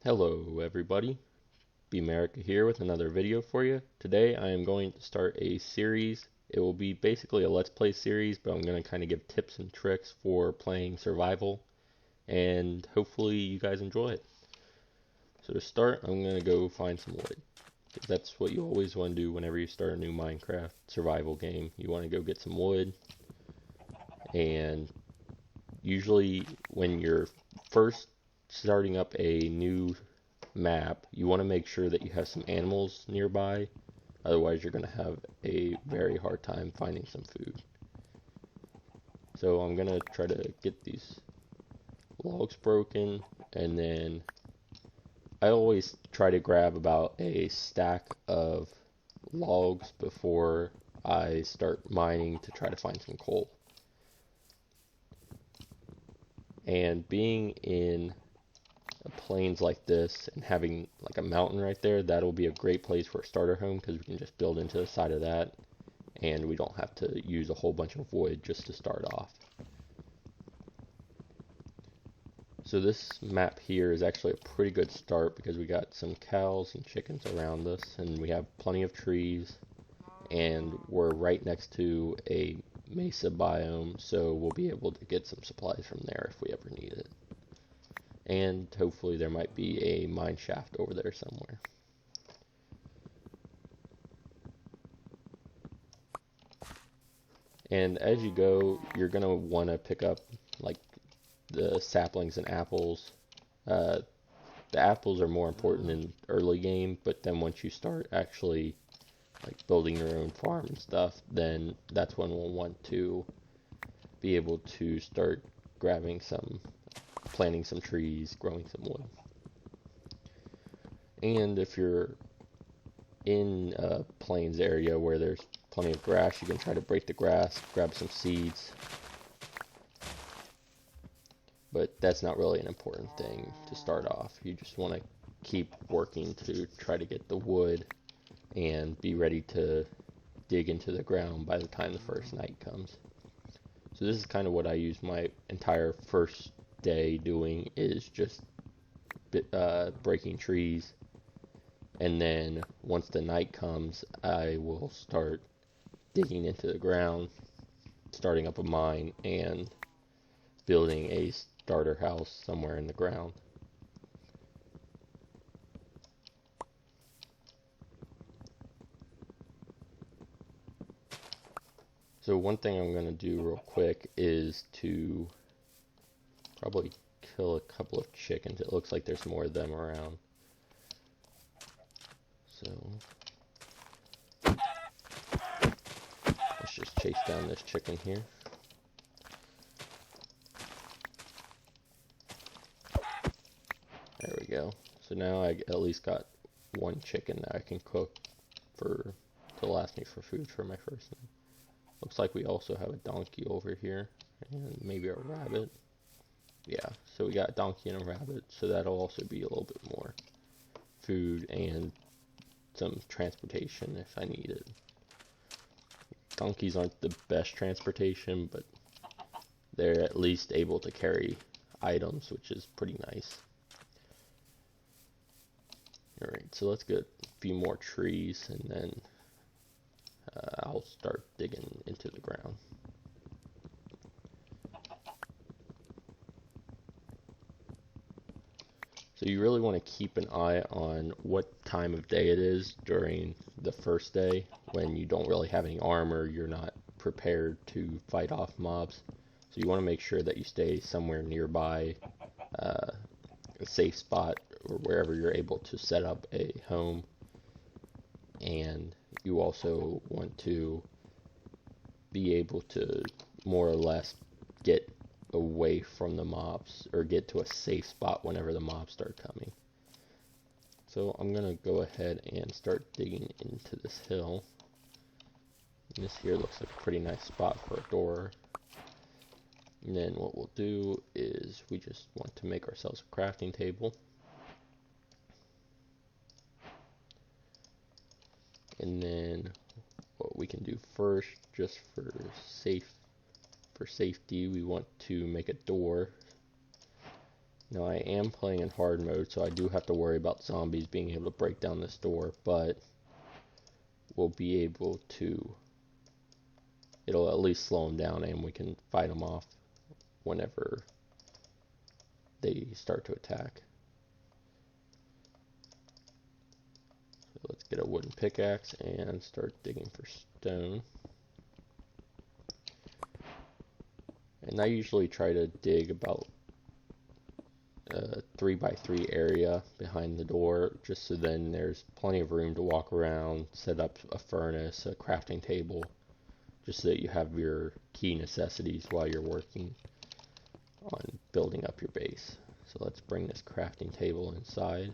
Hello everybody, Bmerica here with another video for you. Today I am going to start a series. It will be basically a Let's Play series, but I'm going to kind of give tips and tricks for playing survival, and hopefully you guys enjoy it. So to start, I'm going to go find some wood. That's what you always want to do whenever you start a new Minecraft survival game. You want to go get some wood, and usually when you're first starting up a new map, you want to make sure that you have some animals nearby, otherwise you're going to have a very hard time finding some food. So I'm going to try to get these logs broken, and then I always try to grab about a stack of logs before I start mining to try to find some coal. And being in plains like this and having like a mountain right there, that'll be a great place for a starter home because we can just build into the side of that and we don't have to use a whole bunch of wood just to start off. So this map here is actually a pretty good start because we got some cows and chickens around us and we have plenty of trees, and we're right next to a mesa biome, so we'll be able to get some supplies from there if we ever need it. And hopefully there might be a mine shaft over there somewhere. And as you go, you're going to want to pick up like the saplings and apples. The apples are more important in early game, but then once you start actually like building your own farm and stuff, then that's when we'll want to be able to start grabbing some, planting some trees, growing some wood. And if you're in a plains area where there's plenty of grass, you can try to break the grass, grab some seeds. But that's not really an important thing to start off. You just want to keep working to try to get the wood and be ready to dig into the ground by the time the first night comes. So this is kind of what I use my entire first day doing, is just breaking trees. And then once the night comes, I will start digging into the ground, starting up a mine, and building a starter house somewhere in the ground. So one thing I'm going to do real quick is to probably kill a couple of chickens. It looks like there's more of them around. So let's just chase down this chicken here. There we go. So now I at least got one chicken that I can cook to last me for food for my first night. Looks like we also have a donkey over here and maybe a rabbit. Yeah, so we got a donkey and a rabbit, so that'll also be a little bit more food and some transportation if I need it. Donkeys aren't the best transportation, but they're at least able to carry items, which is pretty nice. Alright, so let's get a few more trees and then I'll start digging into the ground. So you really want to keep an eye on what time of day it is during the first day when you don't really have any armor, you're not prepared to fight off mobs. So you want to make sure that you stay somewhere nearby a safe spot or wherever you're able to set up a home. And you also want to be able to more or less get away from the mobs or get to a safe spot whenever the mobs start coming. So I'm gonna go ahead and start digging into this hill. And this here looks like a pretty nice spot for a door. And then what we'll do is we just want to make ourselves a crafting table. And then what we can do first, just for safety, we want to make a door. Now I am playing in hard mode, so I do have to worry about zombies being able to break down this door, but we'll be able to, it'll at least slow them down and we can fight them off whenever they start to attack. So let's get a wooden pickaxe and start digging for stone. And I usually try to dig about a 3x3 area behind the door, just so then there's plenty of room to walk around, set up a furnace, a crafting table, just so that you have your key necessities while you're working on building up your base. So let's bring this crafting table inside,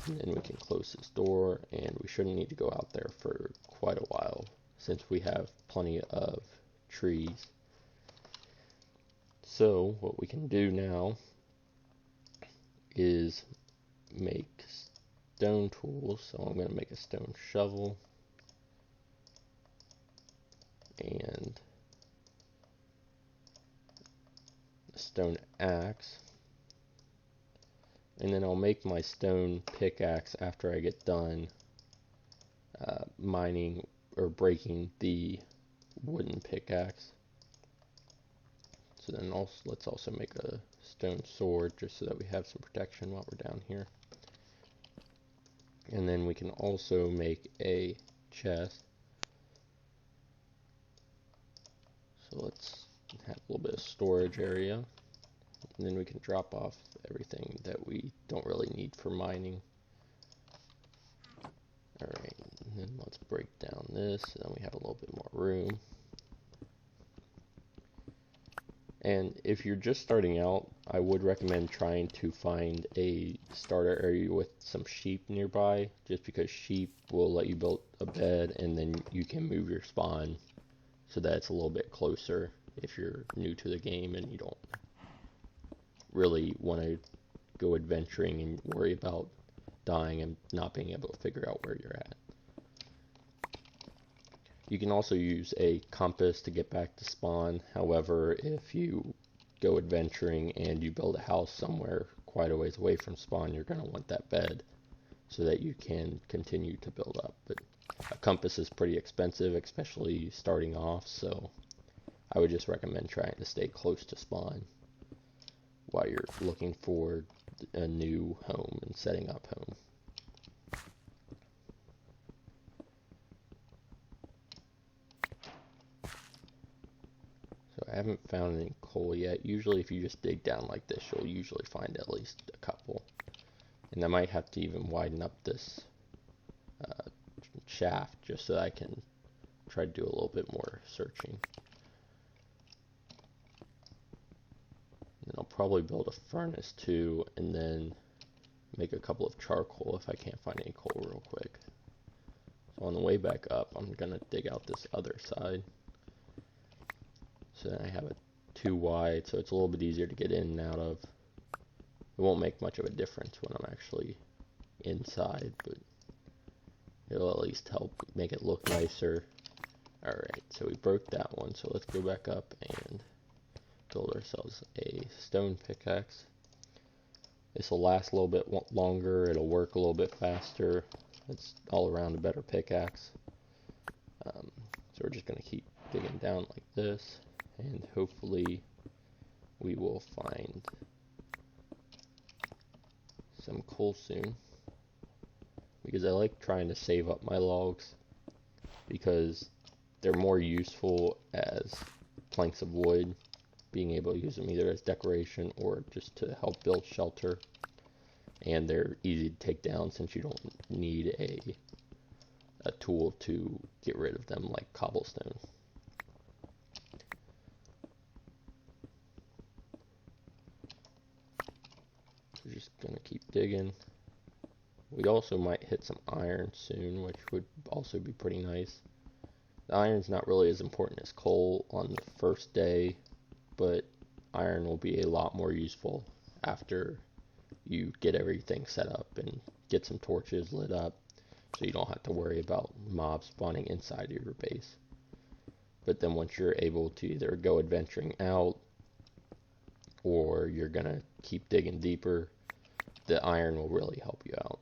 and then we can close this door, and we shouldn't need to go out there for quite a while since we have plenty of trees. So what we can do now is make stone tools. So I'm going to make a stone shovel and a stone axe, and then I'll make my stone pickaxe after I get done mining or breaking the wooden pickaxe. So then let's also make a stone sword, just so that we have some protection while we're down here. And then we can also make a chest. So let's have a little bit of storage area, and then we can drop off everything that we don't really need for mining. Alright, and then let's break down this, so then we have a little bit more room. And if you're just starting out, I would recommend trying to find a starter area with some sheep nearby, just because sheep will let you build a bed, and then you can move your spawn so that it's a little bit closer if you're new to the game and you don't really want to go adventuring and worry about dying and not being able to figure out where you're at. You can also use a compass to get back to spawn. However, if you go adventuring and you build a house somewhere quite a ways away from spawn, you're going to want that bed so that you can continue to build up. But a compass is pretty expensive, especially starting off, so I would just recommend trying to stay close to spawn while you're looking for a new home and setting up home. So I haven't found any coal yet. Usually if you just dig down like this, you'll usually find at least a couple. And I might have to even widen up this shaft just so I can try to do a little bit more searching. And I'll probably build a furnace too, and then make a couple of charcoal if I can't find any coal real quick. So on the way back up, I'm going to dig out this other side. So then I have it 2 wide, so it's a little bit easier to get in and out of. It won't make much of a difference when I'm actually inside, but it'll at least help make it look nicer. Alright, so we broke that one, so let's go back up and build ourselves a stone pickaxe. This will last a little bit longer, it'll work a little bit faster. It's all around a better pickaxe. So we're just going to keep digging down like this, and hopefully we will find some coal soon, because I like trying to save up my logs because they're more useful as planks of wood, being able to use them either as decoration or just to help build shelter, and they're easy to take down since you don't need a tool to get rid of them like cobblestone. We're just gonna keep digging. We also might hit some iron soon, which would also be pretty nice. The iron's not really as important as coal on the first day, but iron will be a lot more useful after you get everything set up and get some torches lit up, so you don't have to worry about mobs spawning inside of your base. But then once you're able to either go adventuring out or you're gonna keep digging deeper, the iron will really help you out.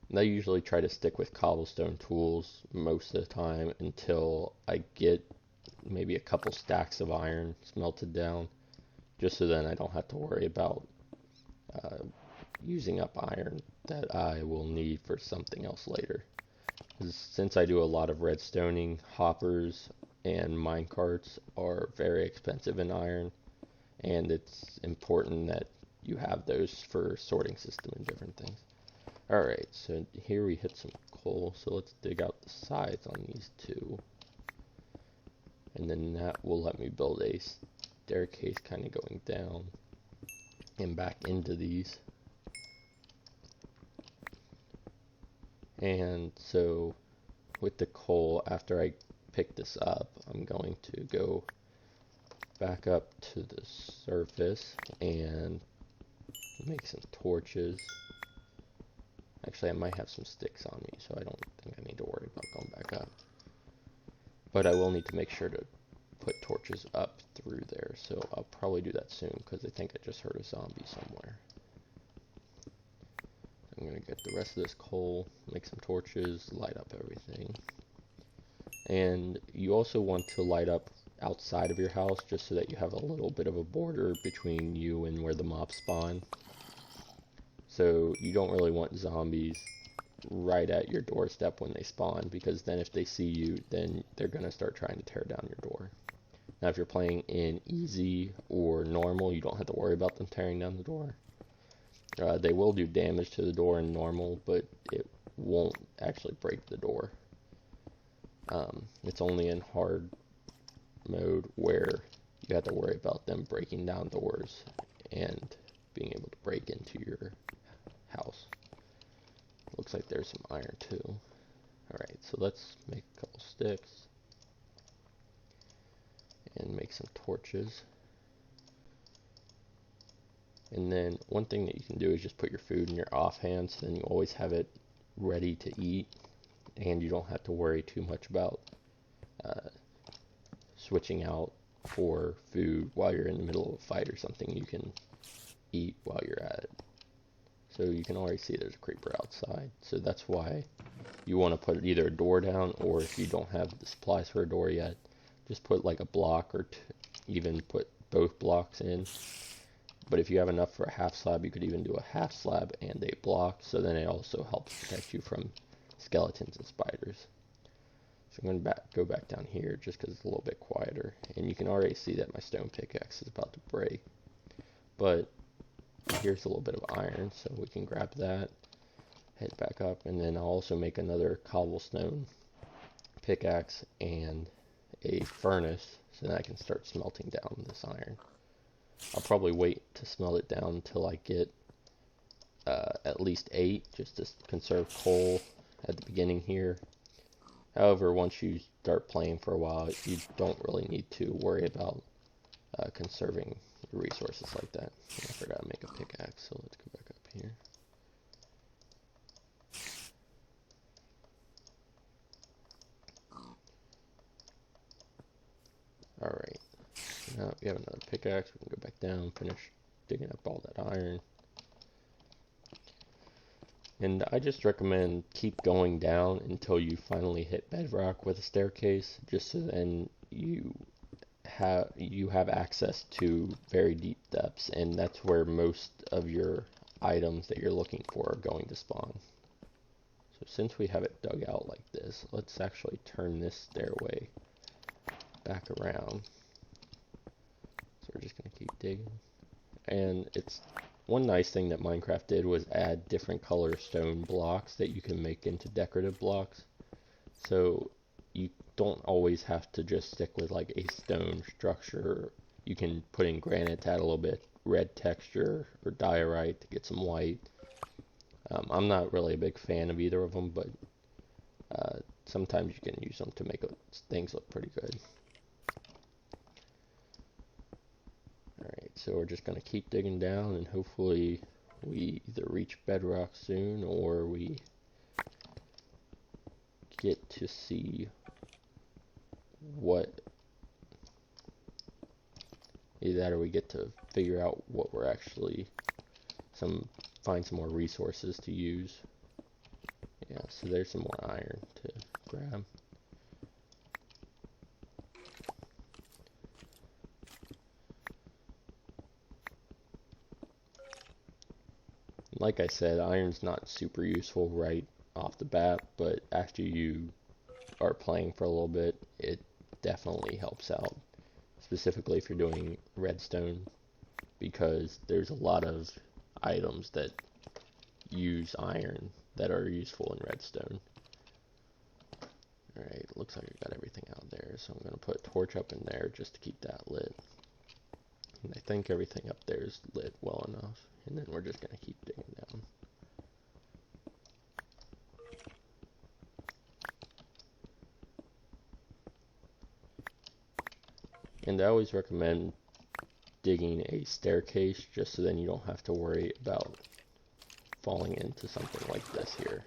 And I usually try to stick with cobblestone tools most of the time until I get maybe a couple stacks of iron smelted down, just so then I don't have to worry about uh, using up iron that I will need for something else later. Since I do a lot of redstoning, hoppers and minecarts are very expensive in iron, and it's important that you have those for sorting system and different things. Alright, so here we hit some coal, so let's dig out the sides on these two. And then that will let me build a staircase kind of going down and back into these. And so with the coal, after I pick this up, I'm going to go back up to the surface and make some torches. Actually, I might have some sticks on me, so I don't think I need to worry about going back up. But I will need to make sure to put torches up through there, so I'll probably do that soon, because I think I just heard a zombie somewhere. I'm going to get the rest of this coal, make some torches, light up everything. And you also want to light up outside of your house, just so that you have a little bit of a border between you and where the mobs spawn. So you don't really want zombies right at your doorstep when they spawn, because then if they see you, then they're going to start trying to tear down your door. Now if you're playing in easy or normal, you don't have to worry about them tearing down the door. They will do damage to the door in normal, but it won't actually break the door. It's only in hard mode where you have to worry about them breaking down doors and being able to break into your house. Looks like there's some iron too. Alright, so let's make a couple sticks and make some torches. And then one thing that you can do is just put your food in your offhand, so then you always have it ready to eat, and you don't have to worry too much about switching out for food while you're in the middle of a fight or something. You can eat while you're at it. So you can already see there's a creeper outside, so that's why you want to put either a door down, or if you don't have the supplies for a door yet, just put like a block, or even put both blocks in. But if you have enough for a half slab, you could even do a half slab and a block, so then it also helps protect you from skeletons and spiders. So I'm going to go back down here just because it's a little bit quieter, and you can already see that my stone pickaxe is about to break. But here's a little bit of iron, so we can grab that, head back up, and then I'll also make another cobblestone pickaxe and a furnace, so that I can start smelting down this iron. I'll probably wait to smelt it down until I get at least 8, just to conserve coal at the beginning here. However, once you start playing for a while, you don't really need to worry about conserving your resources like that. I forgot to make a pickaxe, so let's go back up here. Alright, now we have another pickaxe. We can go back down, finish digging up all that iron. And I just recommend keep going down until you finally hit bedrock with a staircase, just so then you have access to very deep depths, and that's where most of your items that you're looking for are going to spawn. So since we have it dug out like this, let's actually turn this stairway back around. So we're just going to keep digging. And it's one nice thing that Minecraft did was add different color stone blocks that you can make into decorative blocks. So you don't always have to just stick with like a stone structure. You can put in granite to add a little bit red texture, or diorite to get some white. I'm not really a big fan of either of them, but sometimes you can use them to make things look pretty good. Alright, so we're just going to keep digging down, and hopefully we either reach bedrock soon, or we get to see what Either that or we get to figure out what we're actually, find some more resources to use. Yeah, so there's some more iron to grab. Like I said, iron's not super useful right off the bat, but after you are playing for a little bit, it definitely helps out. Specifically if you're doing redstone, because there's a lot of items that use iron that are useful in redstone. Alright, looks like I got everything out there, so I'm going to put a torch up in there just to keep that lit. And I think everything up there is lit well enough, and then we're just going to keep digging down. And I always recommend digging a staircase just so then you don't have to worry about falling into something like this here.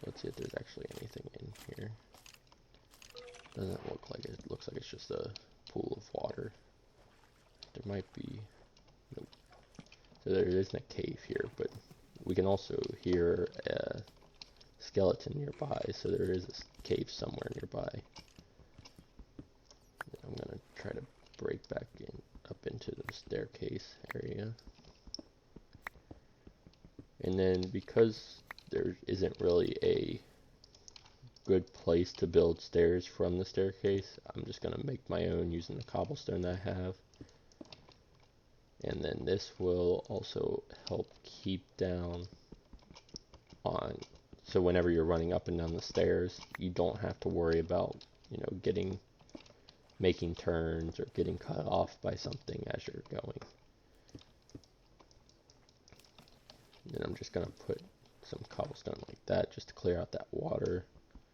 Let's see if there's actually anything in here. Doesn't look like it. It looks like it's just a pool of water. There might be... Nope. So there isn't a cave here, but we can also hear a skeleton nearby, so there is a cave somewhere nearby. I'm gonna try to break back up into the staircase area. And then because there isn't really a good place to build stairs from the staircase, I'm just gonna make my own using the cobblestone that I have. And then this will also help keep down on, so whenever you're running up and down the stairs, you don't have to worry about, you know, making turns or getting cut off by something as you're going. And then I'm just going to put some cobblestone like that just to clear out that water.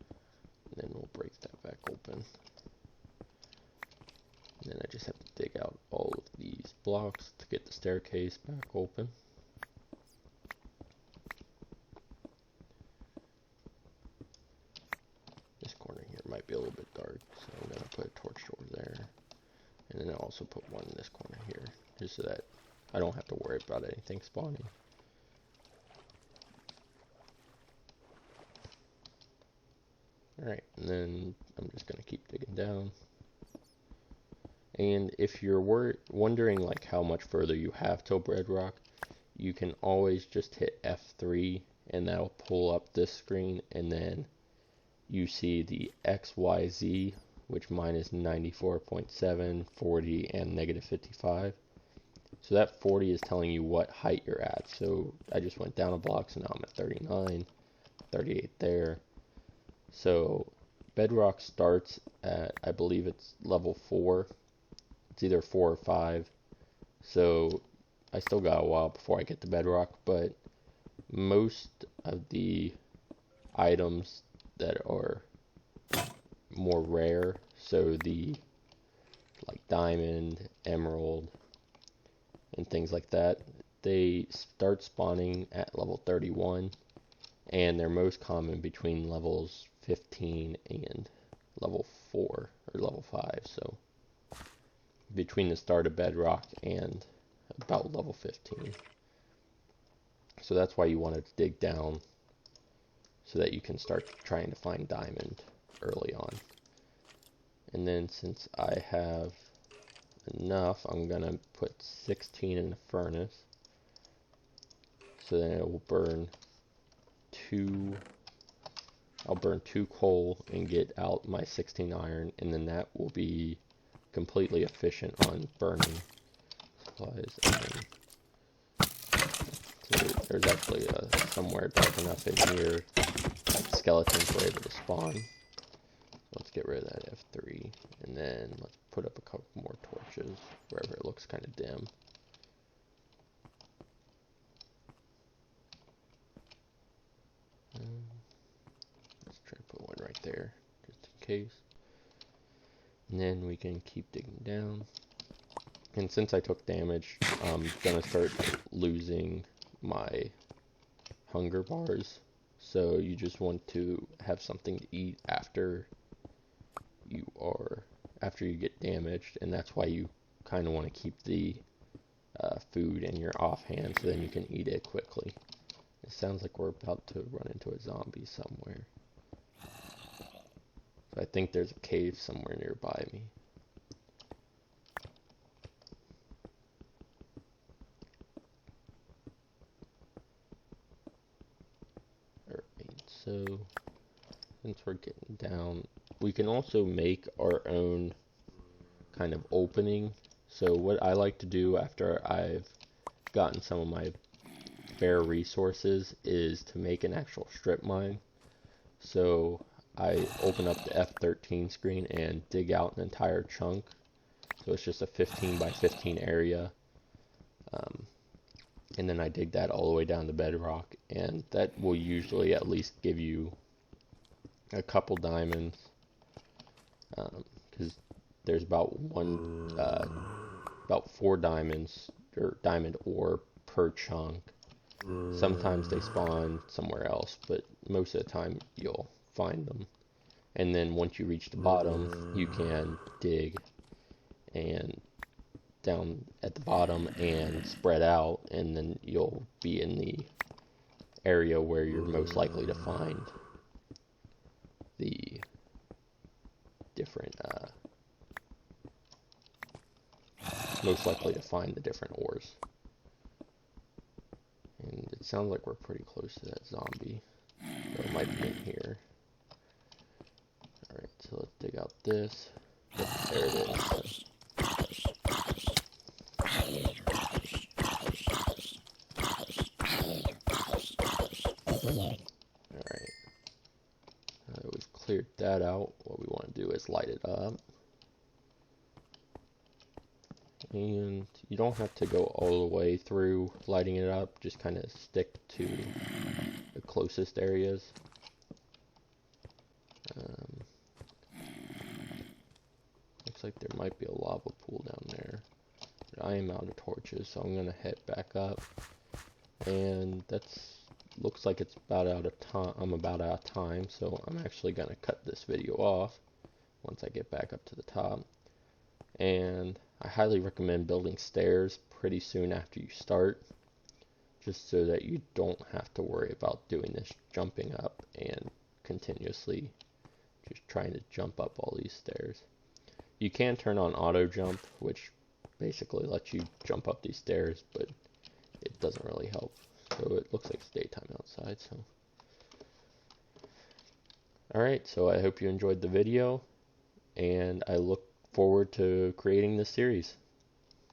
And then we'll break that back open. And then I just have to dig out all of these blocks to get the staircase back open. This corner here might be a little bit dark, so I'm going to put a torch over there. And then I'll also put one in this corner here, just so that I don't have to worry about anything spawning. Alright, and then I'm just going to keep digging down. And if you're wondering like how much further you have till bedrock, you can always just hit F3 and that'll pull up this screen, and then you see the XYZ, which mine is 94.7, 40, and -55. So that 40 is telling you what height you're at. So I just went down a block, so now I'm at 39, 38 there. So bedrock starts at, I believe it's level 4. It's either 4 or 5. So I still got a while before I get to bedrock, but most of the items that are more rare, so the like diamond, emerald, and things like that, they start spawning at level 31, and they're most common between levels 15 and level 4 or level 5, so between the start of bedrock and about level 15. So that's why you want to dig down, so that you can start trying to find diamond early on. And then since I have enough, I'm gonna put 16 in the furnace, so then it will burn I'll burn 2 coal and get out my 16 iron, and then that will be completely efficient on burning supplies. And so there's actually somewhere dark enough in here that skeletons were able to spawn. Let's get rid of that F3, and then let's put up a couple more torches wherever it looks kind of dim. Let's try to put one right there, just in case. And then we can keep digging down. And since I took damage, I'm gonna start losing my hunger bars. So you just want to have something to eat after you get damaged, and that's why you kind of want to keep the food in your offhand so then you can eat it quickly. It sounds like we're about to run into a zombie somewhere. So I think there's a cave somewhere nearby me. Alright, so since we're getting down, we can also make our own kind of opening. So what I like to do after I've gotten some of my bare resources is to make an actual strip mine. So I open up the F13 screen and dig out an entire chunk. So it's just a 15 by 15 area. And then I dig that all the way down to bedrock, and that will usually at least give you a couple diamonds, because there's about about 4 diamonds or diamond ore per chunk. Sometimes they spawn somewhere else, but most of the time you'll find them. And then once you reach the bottom, you can dig and down at the bottom and spread out, and then you'll be in the area where you're most likely to find the different different ores. And it sounds like we're pretty close to that zombie, so it might be in here. Alright, so let's dig out this. Yep, there it is. Alright, now that we've cleared that out, what we want to do is light it up. And you don't have to go all the way through lighting it up, just kind of stick to the closest areas. Looks like there might be a lava pool down there. But I am out of torches, so I'm going to head back up. And looks like it's about out of time. I'm about out of time, so I'm actually going to cut this video off once I get back up to the top. And I highly recommend building stairs pretty soon after you start, just so that you don't have to worry about doing this jumping up and continuously just trying to jump up all these stairs. You can turn on auto jump, which basically lets you jump up these stairs, but it doesn't really help. So it looks like it's daytime outside. So alright, so I hope you enjoyed the video, and I look forward to creating this series.